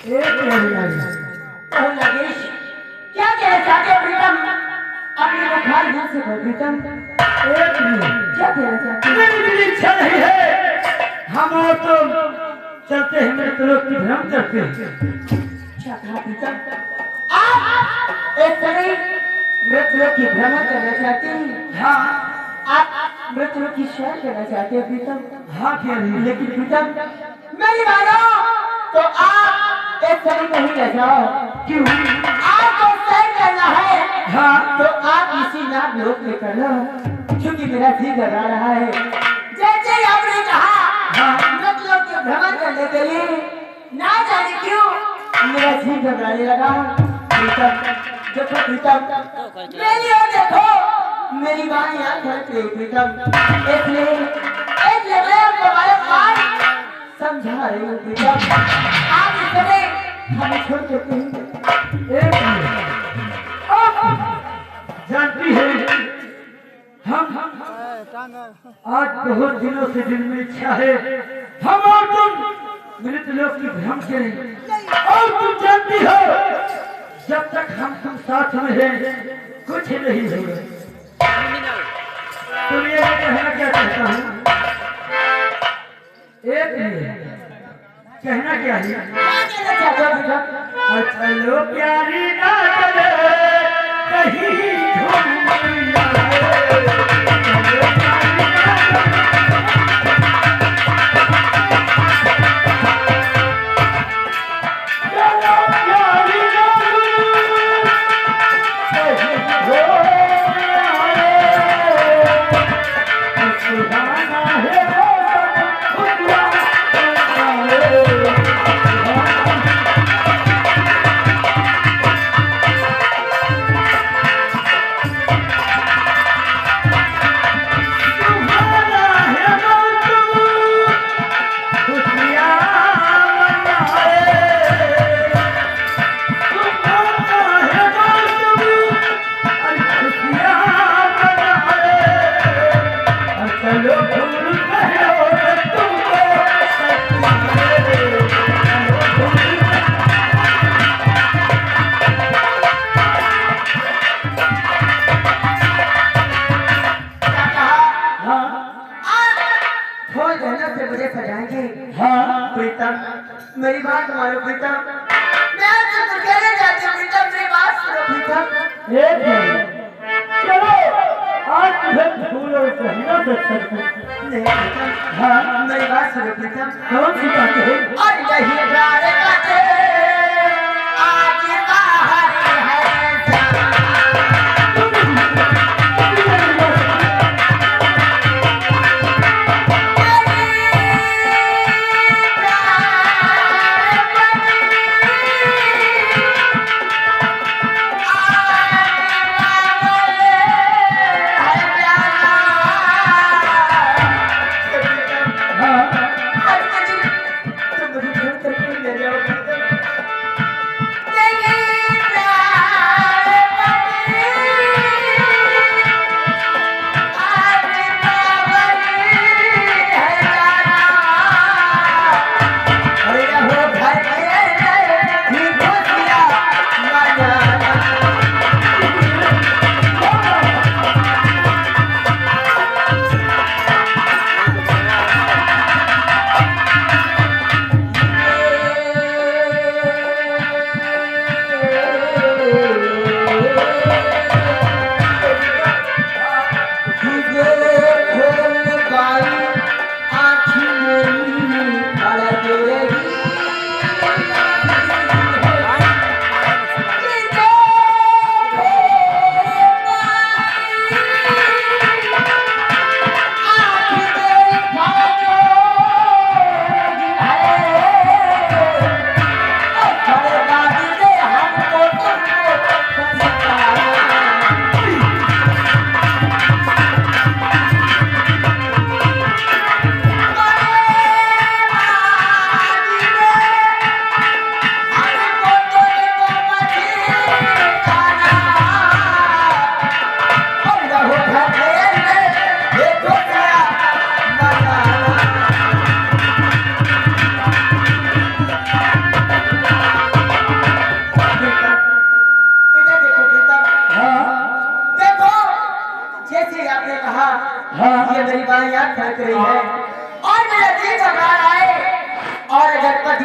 एक और नगेश क्या कहना चाहते हो प्रीतम? अपने बुखार घर से बोल प्रीतम, क्या कहना चाहते हो? मेरी इच्छा नहीं है, हम और तुम चलते हैं मेरे लोग की भ्रम करते हैं। क्या कहा प्रीतम? आप एक तरह मृत्यु की भ्रमण करना चाहते हैं? हाँ आप मृत्यु की सैर करना चाहते हैं प्रीतम? हाँ क्या नहीं, लेकिन प्रीतम मेरी मानो तो आप एक तरह नहीं रह जाओ। क्यों? आपको सैर करना है हाँ तो आप इसी नाम लोक में कर लो, क्योंकि मेरा जी घबरा रहा है। जैसे आपने कहा मतलब के भ्रमण करने के लिए, ना जाने क्यों मेरा जी घबराने लगा। प्रीतम देखो, प्रीतम मेरी ओर देखो, मेरी बाई आंख है प्रीतम, इसलिए मैं आपको बार समझा रही हूँ प्रीतम। आप इस समय हमें छोड़ देते हैं। जानती है हम आज बहुत दिनों से दिल में इच्छा है हम और तुम मृत लोक की भ्रम करें, और तुम जानती हो जब तक हम साथ में हैं कुछ नहीं होगा। सुनिए मैं कहना क्या चाहता हूँ, एक मिनट कहना क्या है? अच्छा लो प्यारी ना करे कहीं झूम मेरी बात मानो प्रीतम, मैं आपसे कहना चाहती हूँ प्रीतम, मेरी बात सुनो प्रीतम। एक मिनट चलो आज तुम्हें फूलों से हिला सकते हैं। नहीं प्रीतम, हाँ मेरी बात सुनो प्रीतम। कौन सी बात है? और यही प्यारे बातें आज बाहर है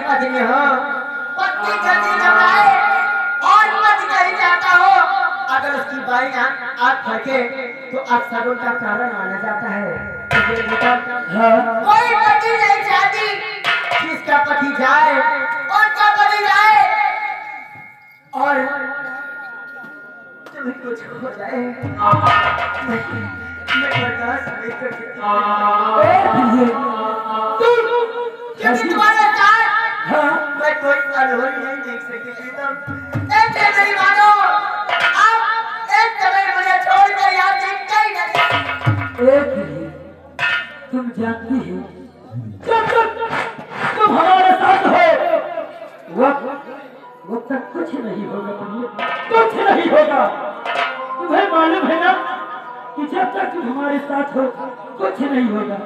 पत्नी हो, पत्नी जल्दी घबराए और पति कहीं जाता हो, अगर उसकी बाई आंख फड़के तो अपशगुन का कारण माना जाता है। कोई पति नहीं चाहती जिसका पति जाए, उनका पति जाए और तुम्हें कुछ हो जाए। मैं बर्दाश्त नहीं कर सकती क्योंकि तुम्हारे साथ मैं कोई अनहोनी नहीं देख सकती प्रीतम। ऐसे मेरी मानो आप एक समय मुझे छोड़कर यहाँ से कहीं नहीं। तुम जानती हो जब तक तुम हमारे साथ हो वक्त तक कुछ नहीं होगा, कुछ नहीं होगा। तुम्हें मालूम है ना कि जब तक तुम हमारे साथ हो कुछ नहीं होगा।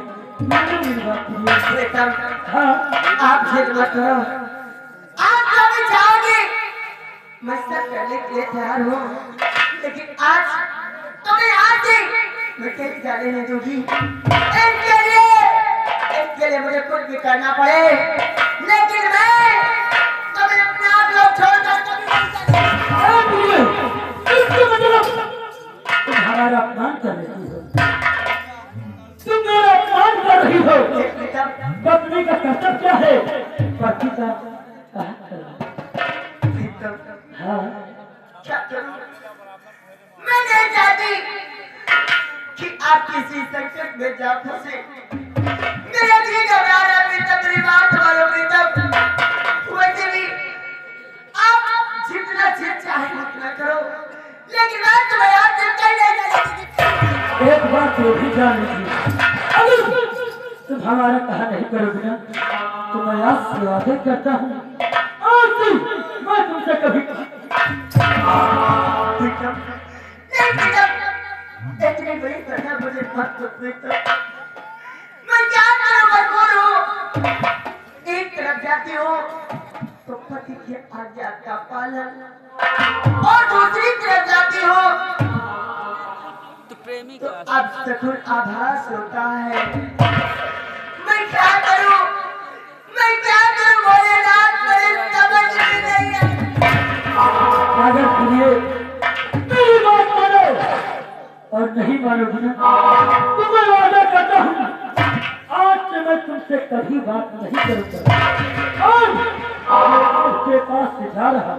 हाँ, आप जिद मत करो, आप कभी जाओगे मैं सब करने के लिए तैयार हूँ, लेकिन आज तुम्हें आज ही मैं कहीं जाने नहीं दूंगी। इसके लिए मुझे कुछ भी करना पड़े, लेकिन मैं तुम्हें अपने आप लोग छोड़कर कभी नहीं जाऊंगी। तुम हमारा अपमान कर रही हो, तुम मेरा अपमान कर रही हो। पत्नी का कर्तव्य क्या है, पति का हाँ क्या करूं? मैं नहीं चाहती कि आप किसी संकट में जा फंसे। मेरा जी घबरा रहा है प्रीतम, मेरी बात मानो प्रीतम। वैसे भी आप जितना जिद चाहे उतना करो, लेकिन मैं तुम्हें आज से कहीं नहीं जाने। एक बात तो भी जान लीजिए, अगर तुम हमारा कहा नहीं करोगे ना तो मैं आज से वादे करता हूँ, आज से मैं तुमसे कभी इतनी बड़ी घटना मुझे मत दो प्रीतम। मैं क्या करूं, मजबूर हूं। एक तरफ जाती हूँ तो पति की आज्ञा का पालन, और दूसरी तरफ जाती हूँ तो अब सकुन आभास होता है। मैं क्या करूं, मैं क्या करूं भोलेनाथ, मुझे समझ में नहीं आता। अगर सुनिए मेरी बात मानो और नहीं मानोगी ना तो मैं वादा करता हूँ आज से मैं तुमसे कभी बात नहीं करूँगा और उसके पास से जा रहा।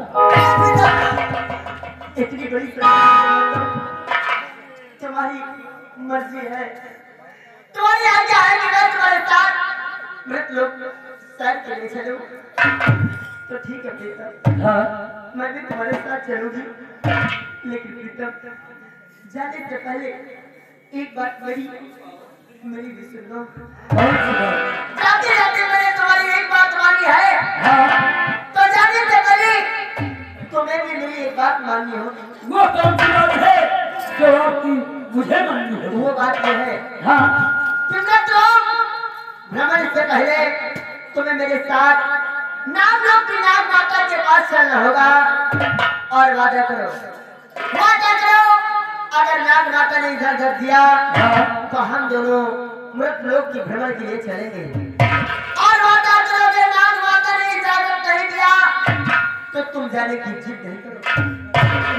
इतनी बड़ी तुम्हारी मर्जी है, तुम्हारी आज्ञा है कि मैं तुम्हारे साथ मृत लोग सैर के लिए चलूं, तो ठीक है प्रीतम। हाँ मैं भी तुम्हारे साथ चलूंगी, लेकिन प्रीतम जाने से पहले एक बात मेरी भी सुन लो। जाते जाते मैंने तुम्हारी एक बात मानी है, तो जाने से पहले तुम्हें भी मेरी एक बात माननी होगी। वो कौन सी बात है जो आपकी मुझे माननी है? वो बात ये है हाँ भ्रमण से पहले तुम्हें मेरे साथ नागलोक की नाग माता के पास चलना होगा और वादा करो, अगर नाग माता ने इजाजत दिया तो हम दोनों मृत लोक की भ्रमण के लिए चलेंगे, और वादा करो कि नाग माता ने इजाजत नहीं दिया तो तुम जाने की जिद नहीं करो।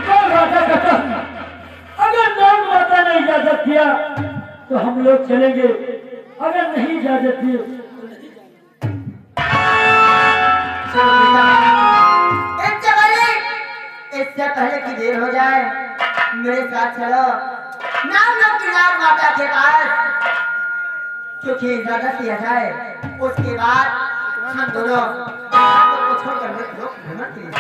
मैं वादा करता हूँ अगर नाग माता ने इजाजत दिया तो हम लोग चलेंगे, अगर नहीं इजाजत दी इससे पहले कि देर हो जाए मेरे साथ चलो नागलोक की नाग माता के पास, क्योंकि इजाजत दिया जाए उसके बाद हम दोनों को छोड़कर भ्रमण के लिए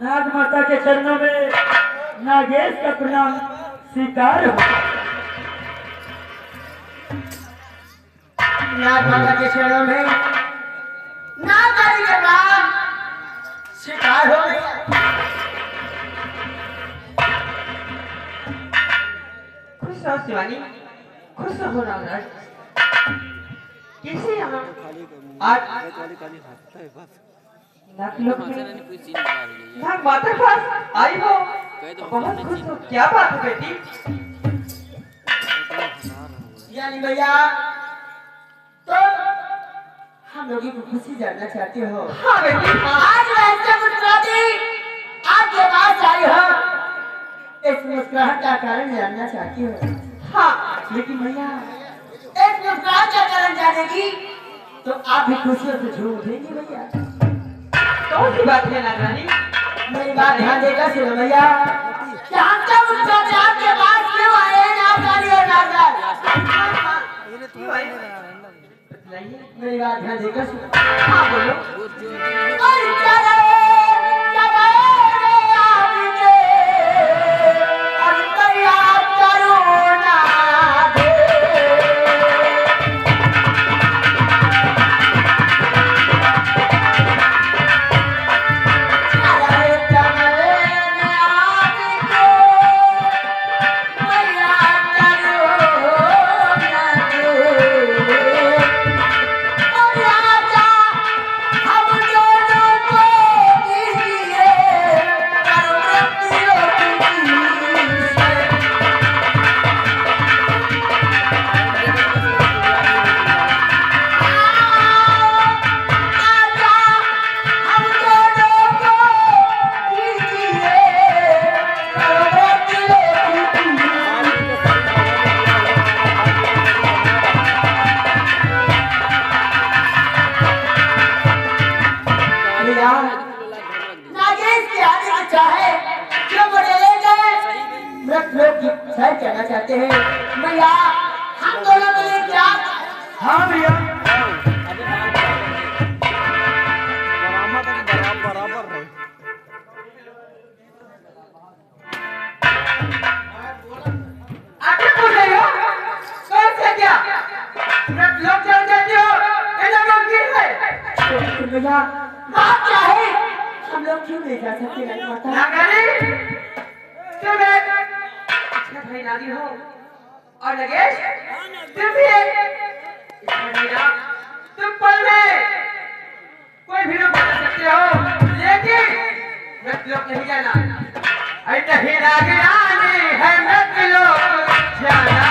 नाग माता के चरणों में नागेश का प्रणाम स्वीकार हो। नाग माता के चरणों में नागरानी के प्रणाम स्वीकार हो गया। खुश रहो शिवानी, खुश रहो नागराज। कैसे यहाँ आज नाग माता के पास आई हो? बहुत खुश हो, क्या बात है बेटी? यानी भैया तो हम लोगों की खुशी जानना चाहते हो? हाँ बेटी, आज वैसे मुस्कुराती आपके पास आई हो, इस मुस्कुराहट का कारण जानना चाहती हो? हाँ, लेकिन भैया इस मुस्कुराहट का कारण जानेगी तो आप भी खुशियों से झूम उठेंगे भैया। कौन सी बात है नागरानी? मेरी बात ध्यान देकर सुनो भैया। जानता मुस्कुराते आपके पास क्यों आए हैं नागरानी और नागराज? मेरी बात ध्यान देकर सुनो। हाँ बोलो। कहना चाहते हैं भैया, हम दोनों के लिए क्या? हाँ भैया, बराबर है। आगे पूछ रही हो? कौन से क्या? लोग जान जाते हो? इधर लोग गिर गए। भैया, बात क्या है? हम लोग क्यों नहीं जा सकते नहीं माता? नागरानी, तुम एक अच्छा भाई नागी हो और नगेश तुम भी एक तुम पल में कोई भी लोग बता सकते हो, लेकिन मत लोग नहीं जाना। नहीं नागरानी है मत लोग जाना।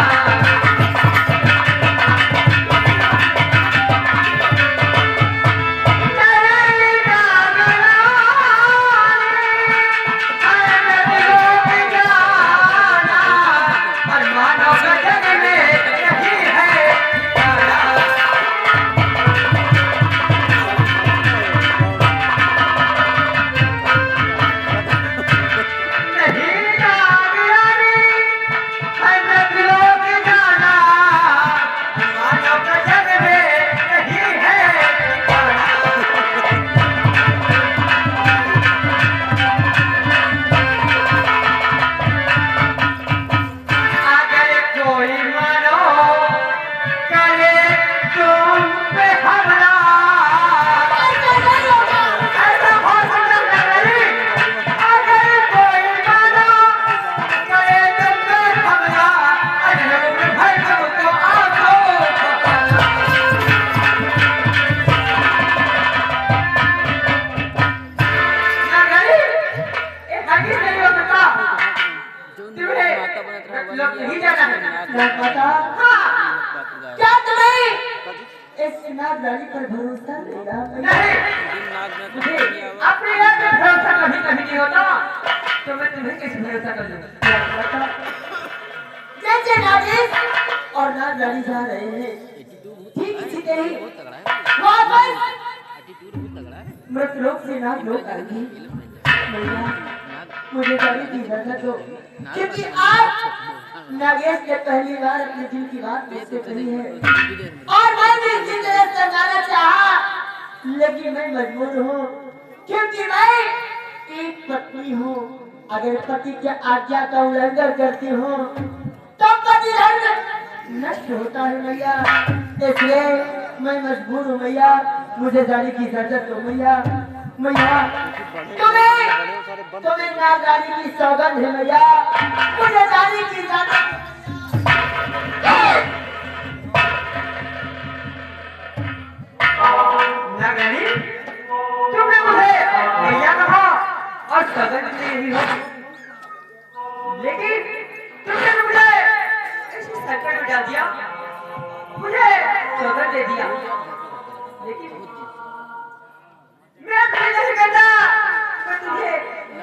क्या तुम्हें इस नागरानी पर भरोसा नहीं? मुझे अपने आप पे भरोसा कभी कभी नहीं होता, तो मैं तुम्हें कैसे भरोसा कर लूं? जैसे नागेश और नागरानी जा रहे हैं, ठीक इसी तरह वापस मृतलोक से नागलोक आएगी। मुझे गाड़ी दी था तो, क्योंकि आज नागेश ने पहली बार अपने दिल की बात मुझसे कही है और मैं भी इसी तरह समझाना चाहा, लेकिन मैं मजबूर हूँ, क्योंकि मैं एक पत्नी हूँ, अगर पति की आज्ञा का उल्लंघन करती हूँ तो पति धर्म नष्ट होता है मैया। इसलिए मैं मजबूर हूँ मैया, मुझे जाने की इजाजत दो मैया। मैया तुम्हें ना जाने की सौगंध है मैया, मुझे जाने की इजाजत। नागरानी, तुमने मुझे भैया कहा और सगन दे रही हो, लेकिन तुमने मुझे ऐसे संकट में डाल दिया, मुझे सगन दे दिया, लेकिन मैं तुम्हें नहीं कहता, मैं तुझे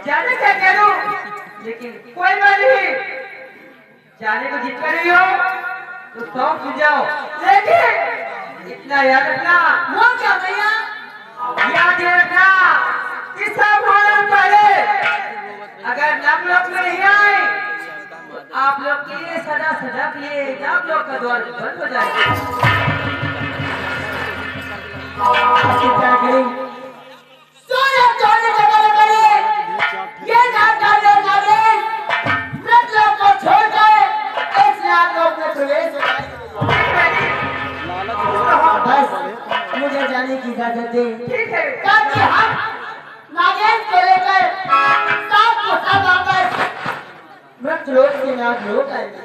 जाने क्या कह दूं, लेकिन कोई बात नहीं, जाने को जिद कर रही हो तो सब सुन जाओ, लेकिन इतना याद रखना। वो क्या भैया? याद रखना कि सब होने पहले अगर आप लोग में नहीं आए तो आप लोग के लिए सदा सदा के लिए आप लोग का द्वार बंद हो जाएगा। क्या करें? सोने चोरी जगह करे, ये नागाले नागेश मृत लोग को छोड़ गए, इस नाग लोग में प्रवेश हो गए। बस मुझे जाने की इजाजत दे, ठीक है, ताकि हम नागेश को लेकर साथ को साथ वापस मृत लोग के नाग लोग आएंगे।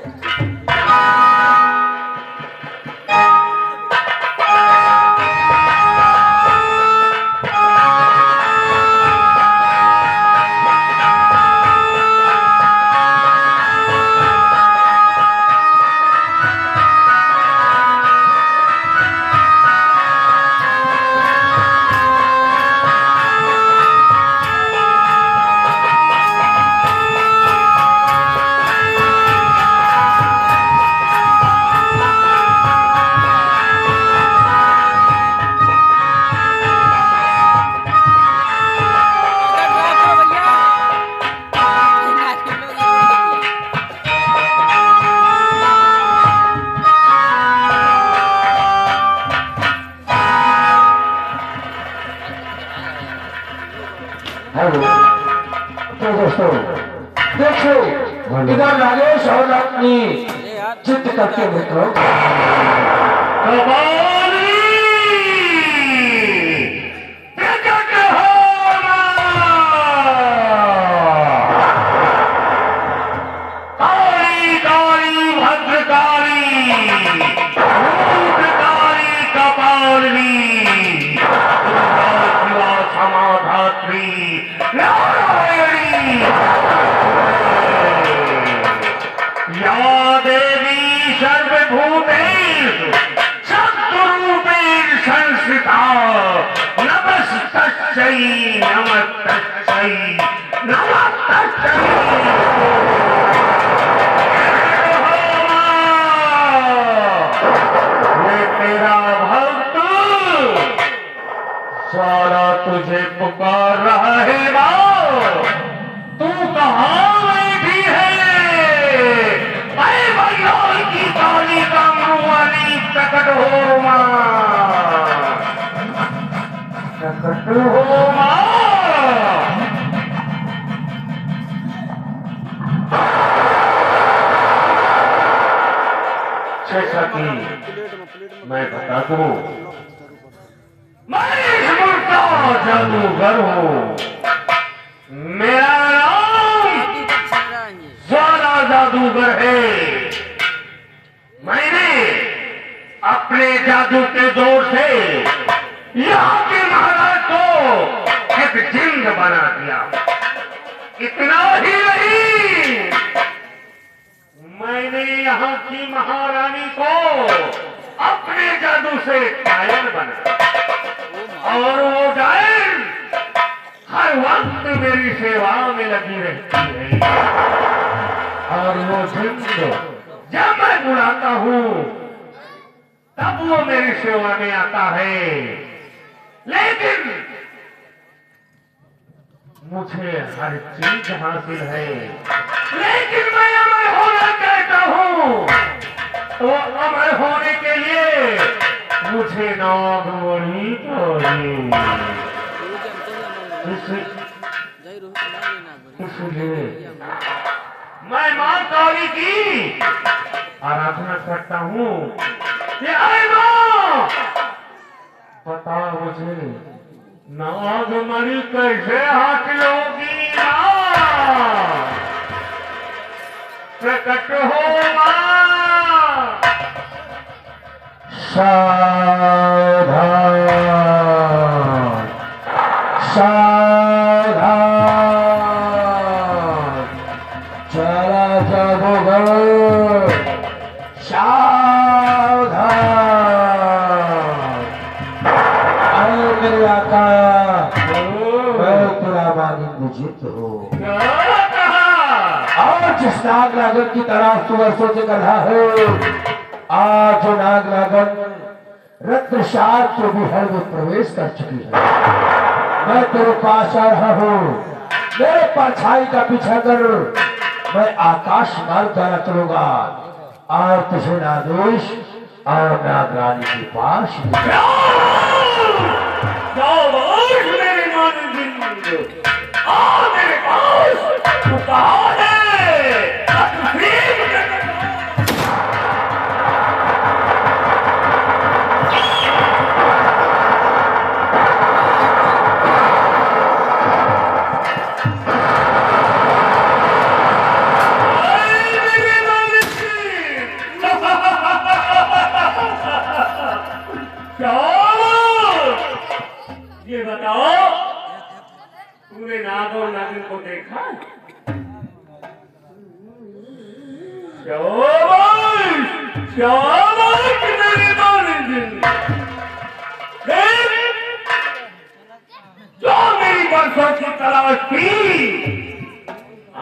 तो दोस्तों देखो इधर राजेश और अपनी जिद करके मित्रों सारा तुझे पुकार रहा है तू कहाँ बैठी है? बंगाल की काली कामवाली प्रकट हो माँ, प्रकट हो माँ। जैसा कि मैं बता दूं, मैं इस मुल्क का जादूगर हूँ। मेरा नाम ज्वाला जादूगर है। मैंने अपने जादू के जोर से यहाँ के महाराज को एक जिंद बना दिया। इतना ही नहीं, मैंने यहाँ की महारानी को अपने जादू से कायल बना और वो डायल हर वक्त मेरी सेवा में लगी रहती है। और वो जिंद जब मैं बुलाता हूँ तब वो मेरी सेवा में आता है। लेकिन मुझे हर चीज हासिल है, लेकिन मैं अमर होना चाहता हूँ। तो अमर होने के लिए मुझे नागमणि चाहिए। इसलिए मैं मां काली की आराधना करता हूँ कि आए मां, बता मुझे नागमणि कैसे हासिल होगी मां, प्रकट हो मां। सावधान सावधान, चला जादूगर सावधान। अरे मेरे आका, मैं तेरा मानिंद जित हूँ। क्या कहा? और जिस नाग नागन की तलाश तू वर्षों से कर रहा है, आज वो नाग नागन रत्नशाल के विहर में प्रवेश कर चुकी है। मैं तेरे पास आ रहा हूँ, मेरे परछाई का पीछा कर, मैं आकाश मार्ग द्वारा चलूंगा और तुझे नागेश और नागरानी के पास मेरे मानिंद, आ मेरे पास तू कहाँ है? ये बताओ, तूने नाग और नागिन को देखा? शाबाश मेरे मानिंद, जो मेरी बरसों की तलाश थी,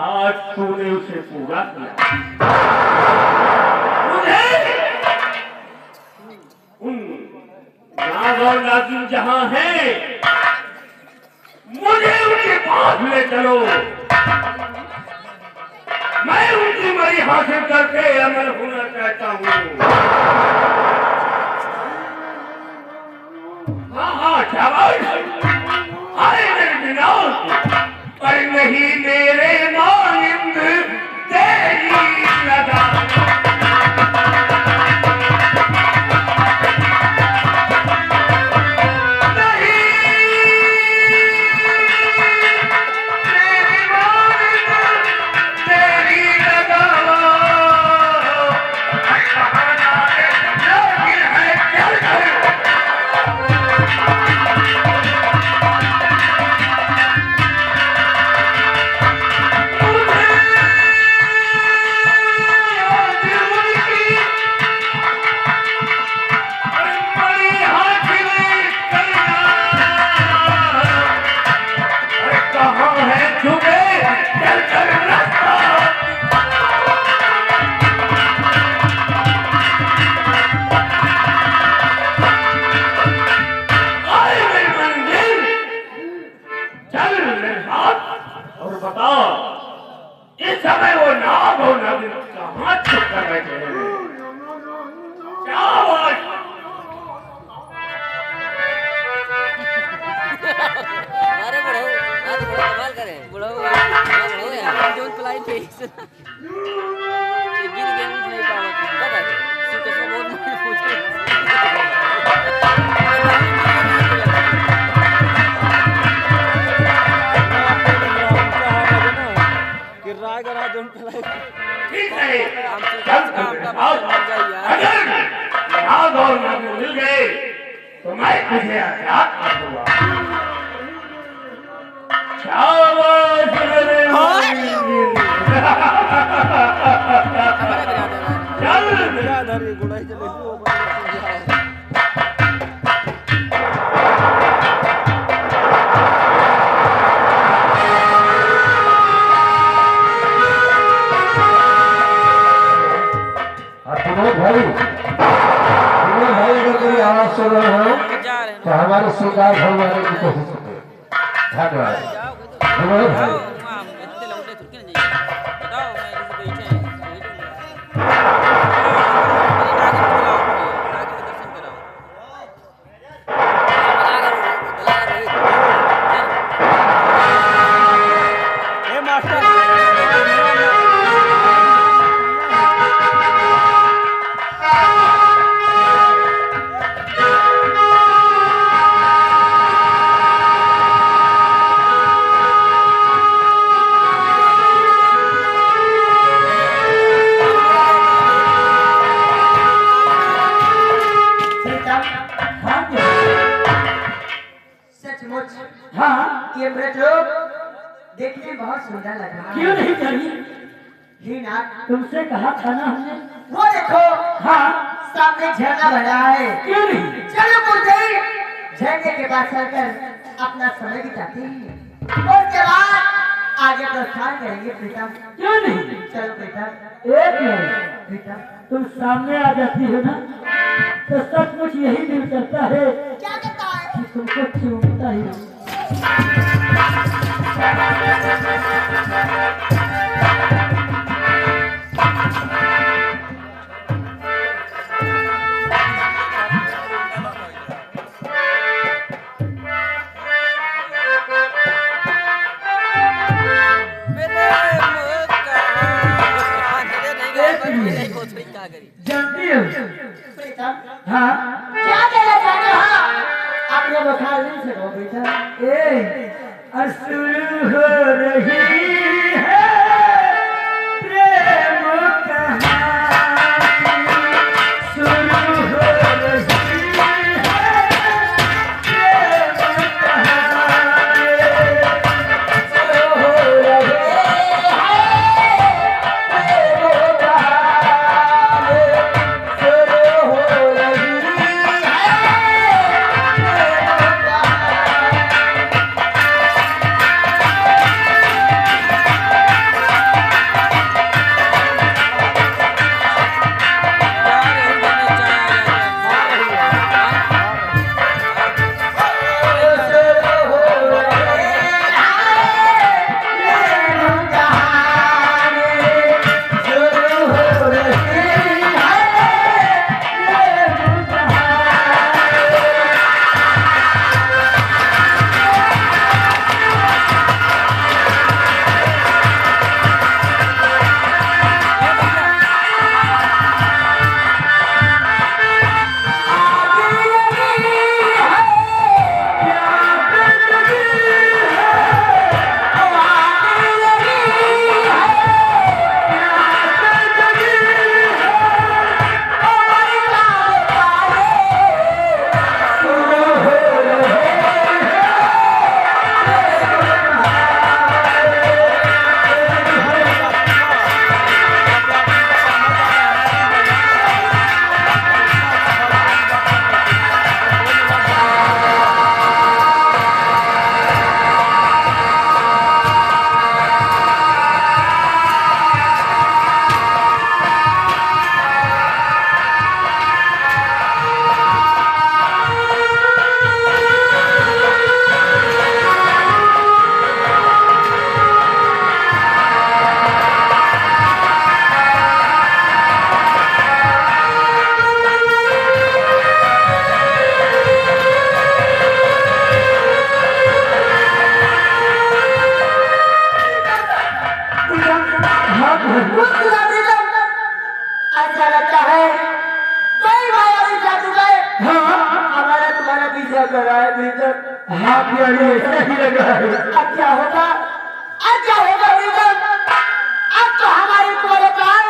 आज तूने उसे पूरा किया। मुझे उन नाग और नागिन जहां है, मुझे उनके पास ले चलो। मैं उनकी मरी हासिल करके अमर होना चाहता हूँ। हाँ शाबाश, अरे मेरे विनाश, पर नहीं मेरे मानिंद तेरी लगा। इस समय वो नाग और नागिन कहाँ छुप कर बैठे हैं? क्या बात? अरे बड़ो, आज बड़ा कमाल करे। बड़ो यार, जोन पलाई थे। गिर गए नहीं पावा तू। पता है? सीटे से बहुत मार पूछे। ठीक है, अगर नाग और नागिन मिल गए तो मैं तुझे आजाद कर दूंगा। शाबाश मेरे मानिंद। भाई अगर मेरी आवाज सुन रहे हो तो हमारे स्वीकार भरवाने की कोशिश करें। धन्यवाद भाई। नाथ लोग देखने में बहुत सुंदर लग रहा क्यों है। नहीं करी? ही नाथ तुमसे कहा था ना हमने। वो देखो हाँ, सामने झरना बह रहा है। क्यों नहीं? चलो मुझे झरने के पास चलकर अपना समय बिताते हैं और उसके बाद आगे प्रस्थान करेंगे प्रीतम। क्यों नहीं? चलो प्रीतम। एक मिनट, प्रीतम तुम सामने आ जाती हो ना तो सचमुच यही दिल करता है क्या कहता है? कि तुमको चूमता ही रहूं। जानती हो? प्रीतम हाँ, क्या कहना चाहते हो? अपने बुखार नहीं से प्रीतम। शुरू हो रही है प्रेम कहानी, शुरू हो रही है प्रेम कहानी, शुरू हो रही अच्छा लगता है कोई मायावी जादूगर हमारा तुम्हारा पीछा कर रहा है भीतर। हाँ प्यारे, सही लगा है। अच्छा होगा भीतर। अब तो हमारे तुम्हारे पास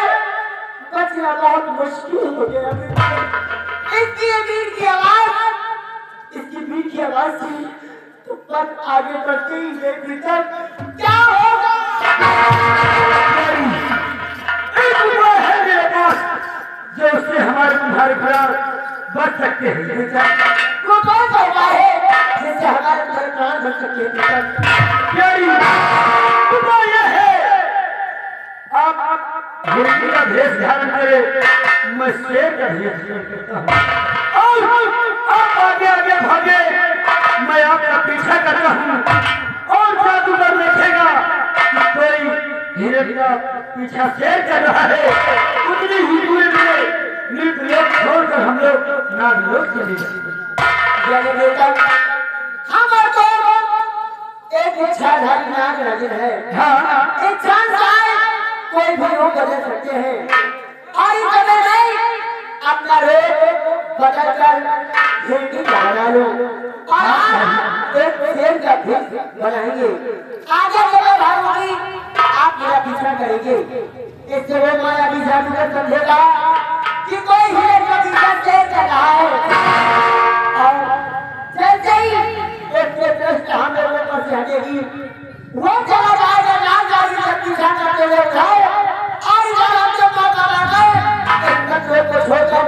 बचना बहुत मुश्किल हो गया। इसकी मीठी आवाज थी तो बस आगे बढ़ते ही ले भीतर। क्या होगा? जो उससे हमारे तुम्हारे खिलाफ बच सकते हैं। वो कौन सा उपाय है जिससे हमारे तुम्हारे प्राण बच सकते हैं? प्यारी, उपाय यह है आप हिरनी का भेष धारण करे, मैं शेर का भेष धारण करता हूँ और आप आगे आगे भागे, मैं आपका पीछा करता हूँ और जादूगर देखेगा कि कोई हिरन का पीछा शेर कर रहा है। उतनी ही दूरी में मृतलोक छोड़कर हम लोग नागलोक चले जाएंगे। हम तो एक इच्छाधारी नाग राजन है। हाँ, इच्छा से कोई भी रोग बदल सकते हैं और इस समय में अपना रोग बदल कर जिंदगी बना लो और एक शेर का भेष बनाएंगे। आगे चले भागोगी, आप मेरा पीछा करेंगे। इससे वो मायावी जादूगर समझेगा कि कोई हिरन का पीछा शेर कर रहा है और जैसे ही उसके दृष्टि हम लोगों पर जानेगी वो चला जाएगा ना जाएगी जब किसान करते हुए उठाए और जब हम जब मौका आ गए एक लोग को छोड़कर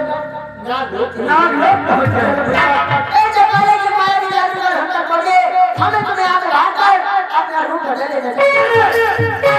ना लोग हो जाए ए जमाने की माया की जादूगर हम तक पड़ गए हमें तुम्हें आगे भाग कर अपना रूप बदल लेना चाहिए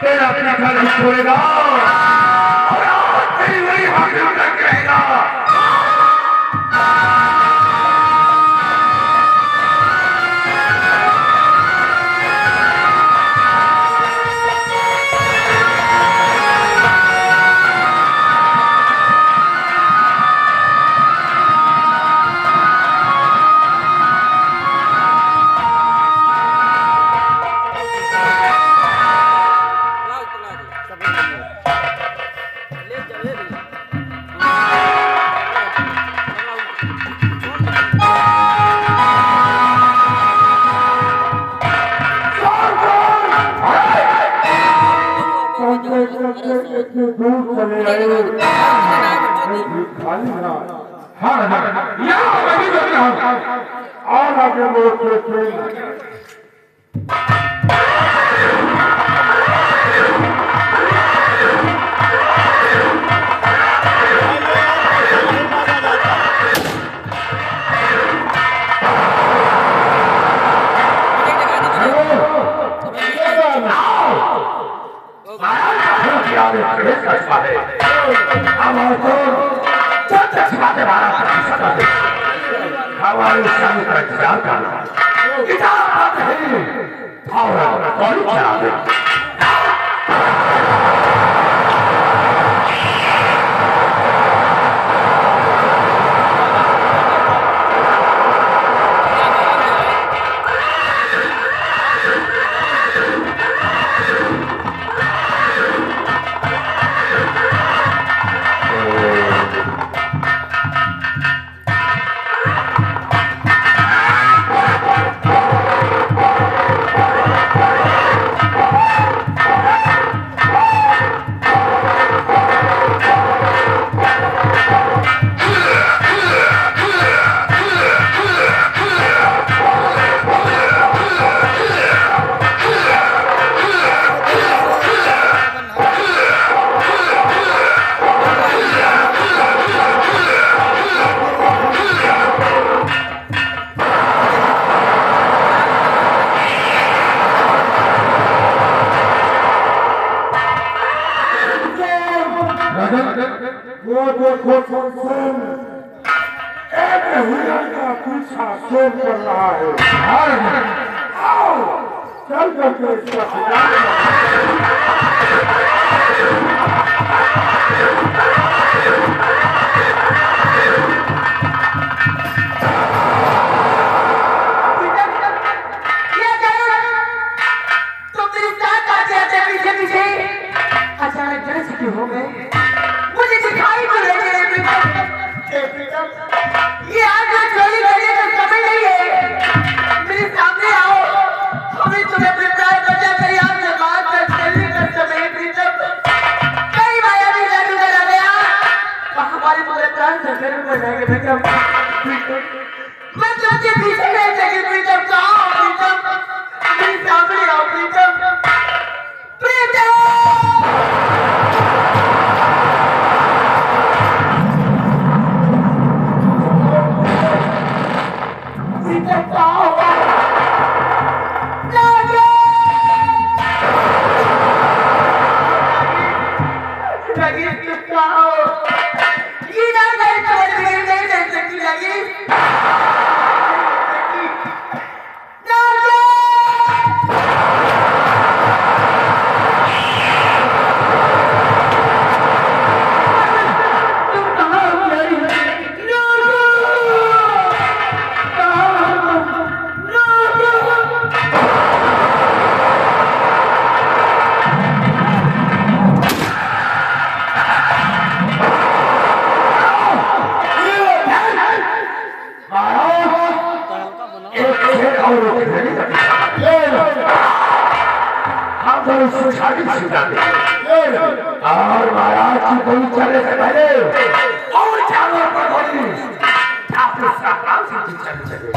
तेरा अपना घर छोड़ेगा और आज तेरी वही हाजिर तक रहेगा हमारे संग का इंतजार करना इजाजत है और चला दे पीछा शोर कर रहा है आओ चल करके इसका अचानक जैसे कि हो गए मुझे दिखाई पड़ रही है ये आज मैं चोरी करने का समय नहीं है मेरे सामने आओ हमें तुम्हें अपने प्यार बचा कर याद तो उसको शादी छुड़ा दे और महाराज की गोली चलने से पहले और चारों पर गोली आपके साथ से चले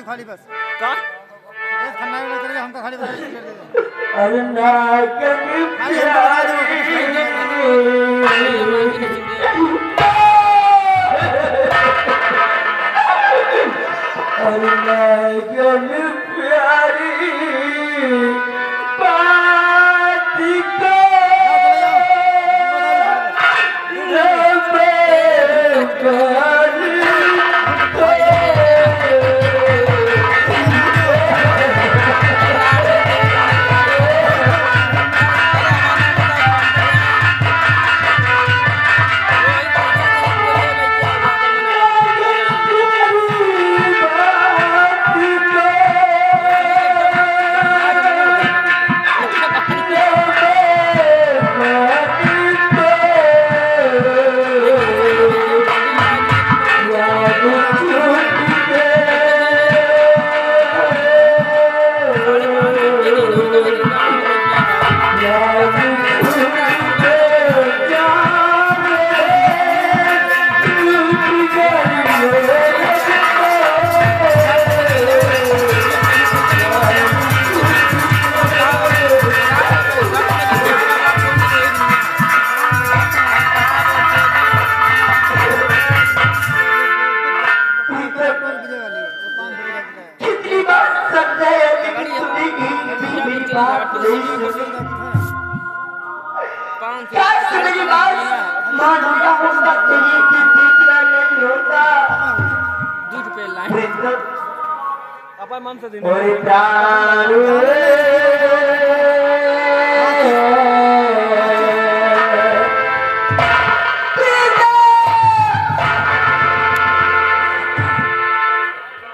खाली बस खन्ना में चले हमको खाली बस अरे ना कभी अरे ना कभी प्यारी बात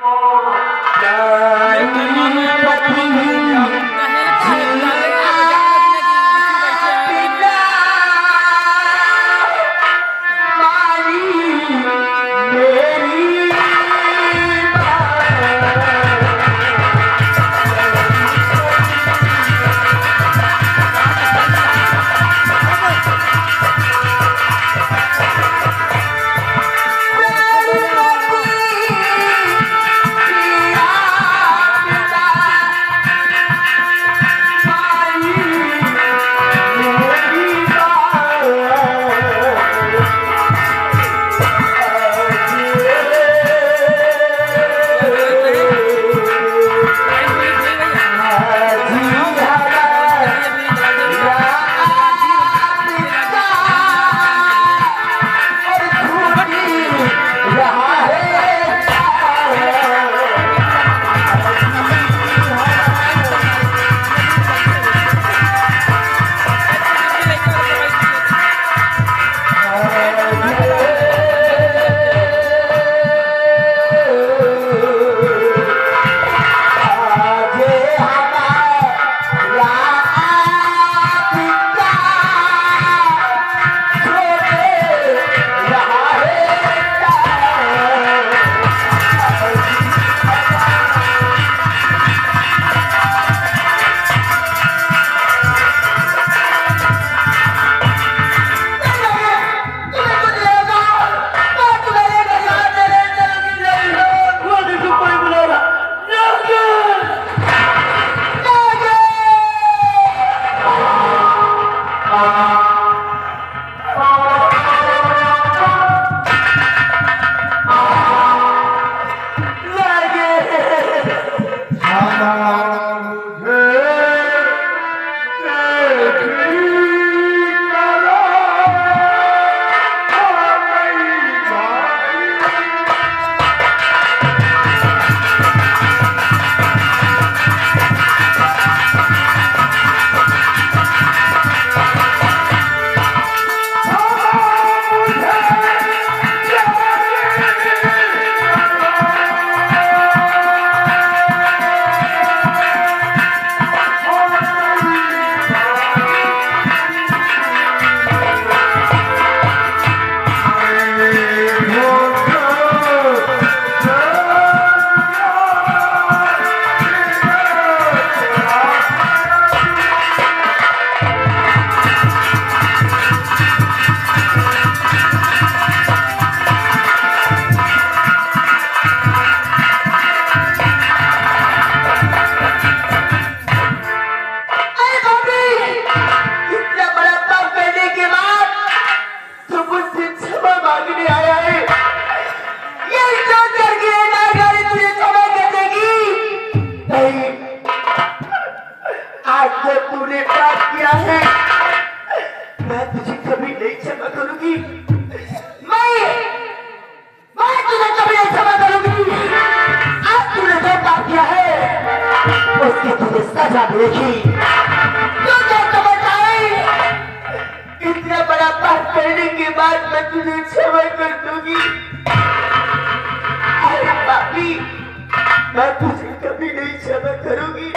को सजा देखी तो क्या समझ आई? इतना बड़ा पाप करने के बाद मैं तुझे क्षमा कर दूंगी। अरे पापी, मैं तुझे कभी नहीं क्षमा करूंगी।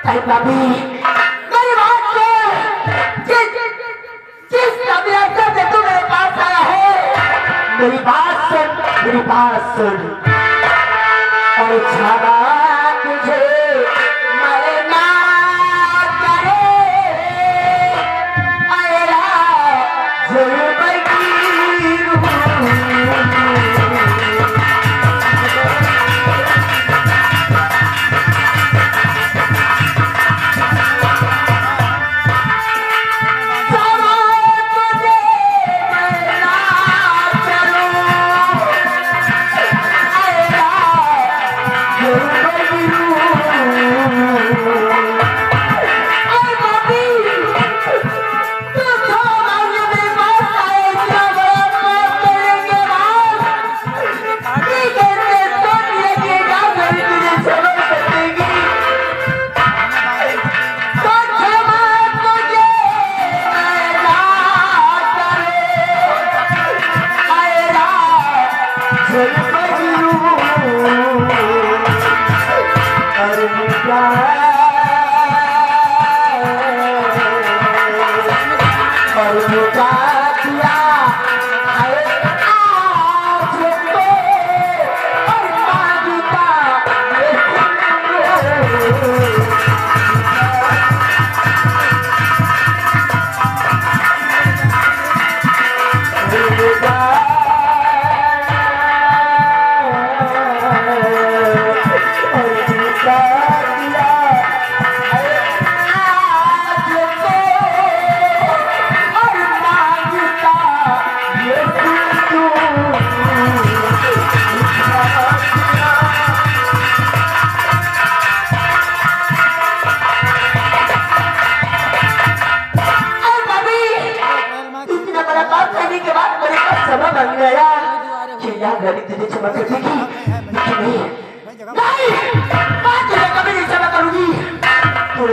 अरे पापी, मेरी बात सुन। जिस अभिलाषा से तू मेरे पास आया है, मेरी बात सुन, मेरी बात सुन। और क्षमा तुझे मरना करे, मेरा जुर्म की रूह।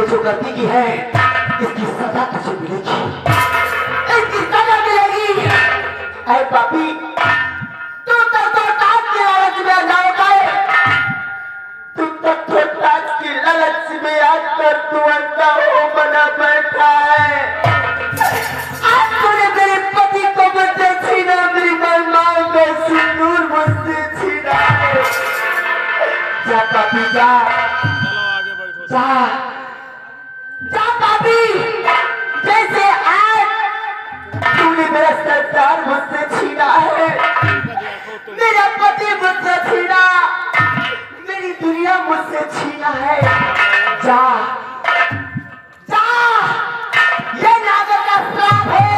जो गलती की है इसकी सजा तुझे मिलेगी, इसकी सजा मिलेगी। अरे पापी, तू तो ताज के लालच में ना पाए, तू तो ताज की लालच में आकर तू अंधा हो बना बैठा है। आज तूने मेरे पति को मुझसे छीना, मेरी मांग का सिंदूर मुझसे छीना है। जा पापी जा, जा जा पापी। जैसे आज तूने मेरा संसार मुझसे छीना है, मेरा पति मुझसे छीना, मेरी दुनिया मुझसे छीना है। जा जा, ये नागर का श्राप है।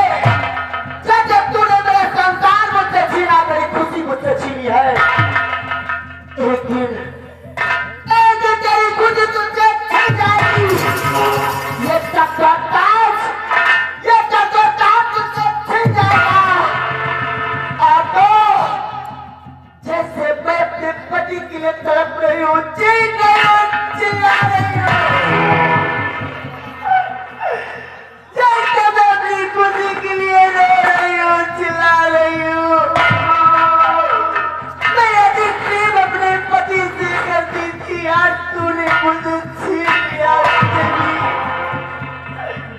जब तूने मेरा संसार मुझसे छीना, मेरी खुशी मुझसे छीनी है। एक दिन अपने पति के लिए तड़प रही हूँ, चीख रही हूँ, चिल्ला रही हूँ। जैसे मैं अपनी खुशी के लिए रो रही हूँ, चिल्ला रही हूँ। मैं यदि प्रेम अपने पति से करती थी, आज तूने मुझे छीन लिया।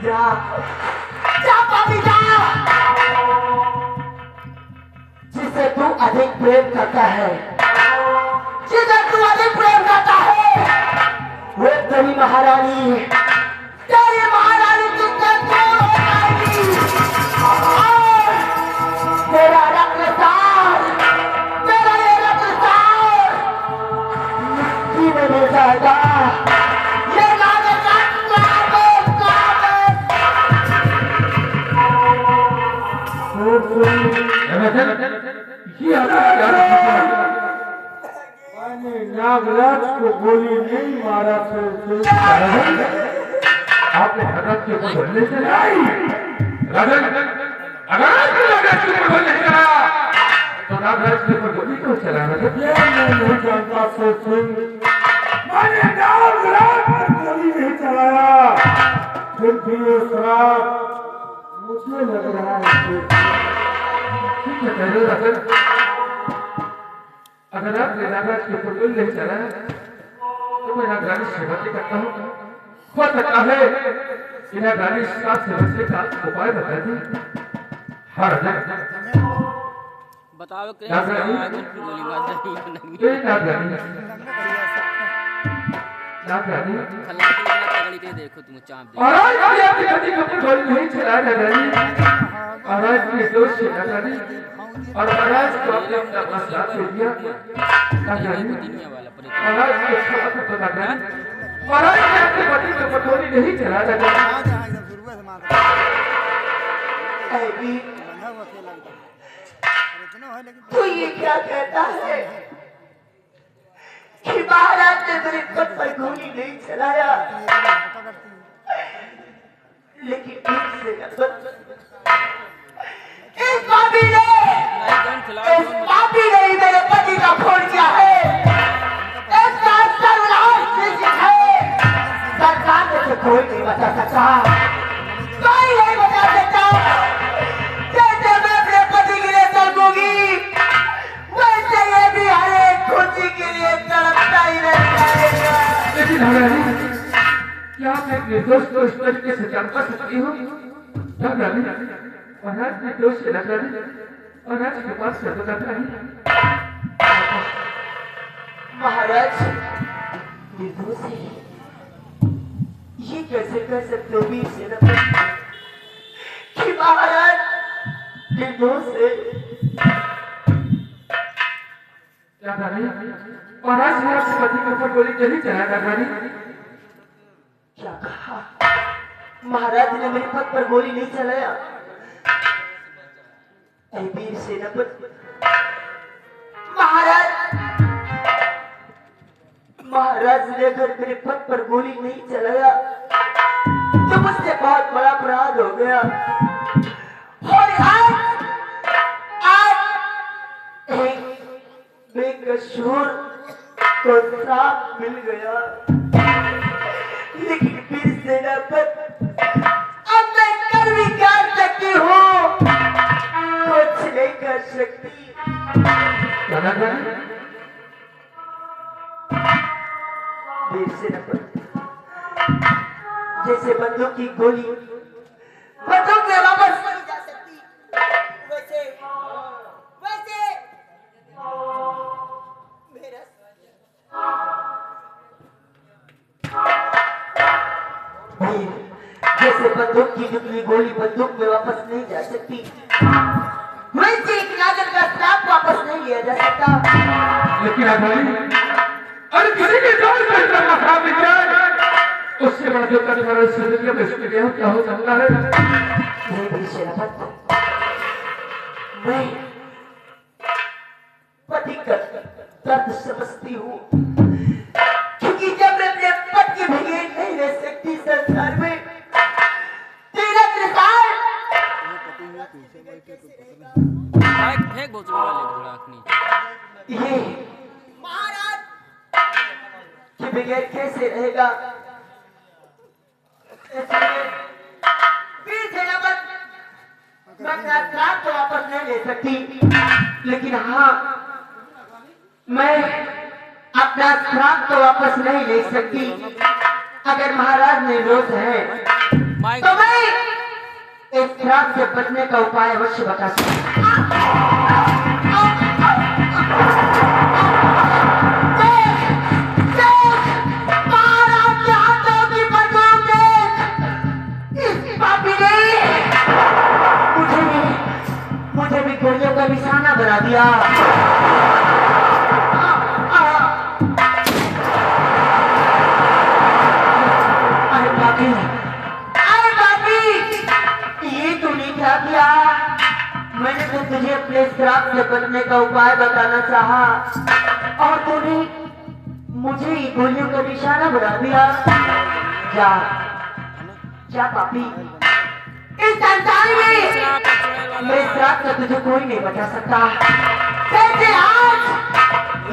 जा जा पापी जा। जिसे तू अधिक प्रेम करता है, जिसे तू अधिक प्रेम करता है, वो तेरी महारानी की कंट्रोल हो जाएगी और तेरा रक्तसार, तेरा ये रक्तसार मिट्टी में मिल जाएगा। ये नागरिक मैंने नागराज को गोली नहीं मारा तो आपने भगत के ऊपर बोलने से नहीं राजन, अगर आपने नागराज के ऊपर बोलने चला तो नागराज के ऊपर गोली क्यों चला राजन? ये मैं नहीं जानता सिंह, मैंने नागराज पर गोली नहीं चलाया, फिर भी ये शराब मुझे लग रहा है। ठीक है कह रहे राजन, अगर आपने नागराज के ऊपर गोली नहीं चला तो मैं नागराज से बातें करता हूँ। हो सकता है कि नागराज साथ से बचने का उपाय बता दी। हाँ राजन, बताओ कि नागराज गोली मार रही ये नागराज खल्लाती इतना तगड़ी के देखो तुम चाप दे और आज भी आपके पति के ऊपर गोली नहीं चला नागराज, और आज भी दोष है नागराज, और महाराज को आपने अपना मसला दे दिया नागराज, दुनिया वाला परेशान महाराज को क्षमा कर दो नागराज, महाराज ने अपने पति के ऊपर गोली नहीं चला नागराज। एकदम शुरू से मार ऐबी, बंधा हुआ खेला एकदम। अरे इतना है लेकिन तू ये क्या कहता है कि महाराज ने मेरे पद पर गोली नहीं चलाया, पता करती है। लेकिन ठीक से नफरत इस पापी ने ही मेरे पति का खून किया है। इसका सर्वनाश निश्चित है। सरकार में से कोई नहीं बचा सकता, कोई नहीं बचा सकता। जैसे मैं अपने पति के लिए तड़पूंगी, वैसे ये भी हर एक खुशी के लिए तड़पता ही रह जाएगा। लेकिन नागराज, क्या मैं अपने दोस्त को इस तरीके से जान पा सकती हूँ? नागराज, महाराज ने दोष है नागराज, महाराज के पास से बता नहीं। महाराज निर्दोष है, ये कैसे कह सकते हो वीर सेनापति कि महाराज निर्दोष है? नागराज, महाराज ने आपके पति के ऊपर गोली नहीं चलाया नागराज। क्या कहा? महाराज ने मेरे पद पर गोली नहीं चलाया? ऐ वीर सेनापति, महाराज ने अगर मेरे पद पर गोली नहीं चलाया तो मुझसे बहुत बड़ा अपराध हो गया। और आज एक बेकसूर को श्राप मिल गया। लेकिन फिर सेनापति, अब मैं कर भी कर सकती हूँ, कुछ नहीं कर सकती। वीर सेनापति, जैसे बंदूक की गोली बंदूक में वापस नहीं जा सकती, वैसे मेरा वीर, जैसे बंदूक की निकली गोली बंदूक में वापस नहीं जा सकती, वैसे एक नागर का श्राप वापस नहीं लिया जा सकता। लेकिन अरे किसी के जान से इतना खराब नहीं जाए, उससे बड़ा जो कर हमारे जिंदगी में इसमें क्या हो सकता है? नहीं वीर सेनापति, मैं पति का दर्द समझती हूँ, क्योंकि जब मैं अपने पति के बगैर नहीं रह सकती संसार में, तेरा त्रिकाल फेंक बहुत वाले घोड़ा अपनी ये बगैर कैसे रहेगा। मैं अपना श्राप तो वापस नहीं ले सकती, लेकिन हाँ मैं अपना श्राप तो वापस नहीं ले सकती। अगर महाराज ने रोज है तो मैं इस श्राप से बचने का उपाय अवश्य बता सकती। मुझे भी गोलियों का निशाना बना दिया। अरे बाकी ये तूने क्या किया? मैंने तो तुझे अपने श्राप से बचने का उपाय बताना चाहा और तूने मुझे ही गोलियों का निशाना बना दिया। जा जा पापी, इस संसार में मेरे श्राप से तुझे कोई नहीं बचा सकता। जैसे आज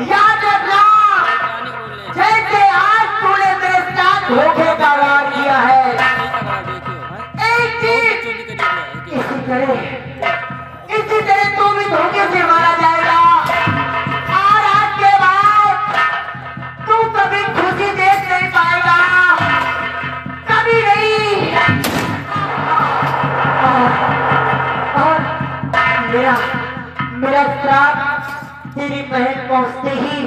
याद रखना, जैसे आज तूने मेरे साथ धोखे का वार किया है, एक चीज इसी तरह तू भी धोखे से मारा जाएगा। और आज के बाद तू कभी खुशी देख नहीं पाएगा, कभी नहीं। मेरा श्राप तेरी बहन पहुंचते ही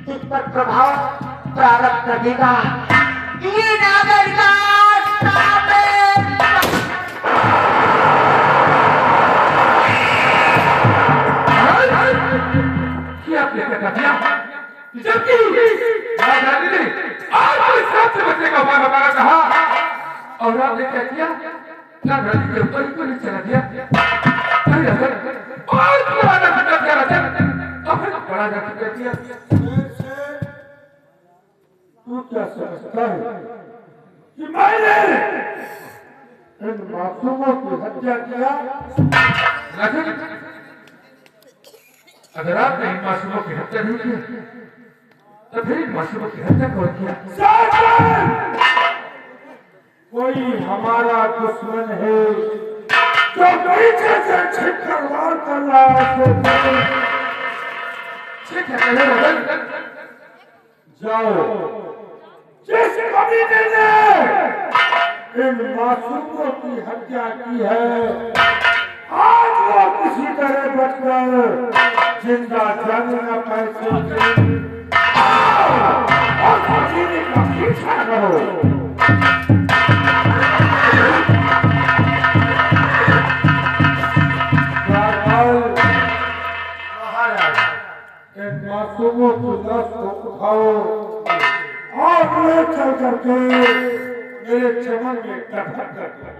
तुझ पर प्रभाव प्रारंभ कर देगा। ये नागर का श्राप है। क्या किया? जबकि राजा ने आज तो श्राप से बचने का उपाय बताना कहा और आपने क्या किया? नागर के ऊपर को नहीं चला दिया। और पुराना खत्म कर रहा था, अब बड़ा जाकर कर दिया। तू क्या समझता है कि मैंने इन मासूमों की हत्या किया? अगर आपने इन मासूमों की हत्या नहीं की तो फिर इन मासूमों की हत्या कौन किया? कोई हमारा दुश्मन है जो पीछे से छिपकर वार कर रहा है। जाओ, जिस कमीने ने इन मासूमों की हत्या की है, आज वो किसी तरह बचकर जिंदा जाने न पाए और कमीने का पीछा करो। मासूमों की लाश को उठाओ और ले चल करके मेरे चमन में दफन कर दो।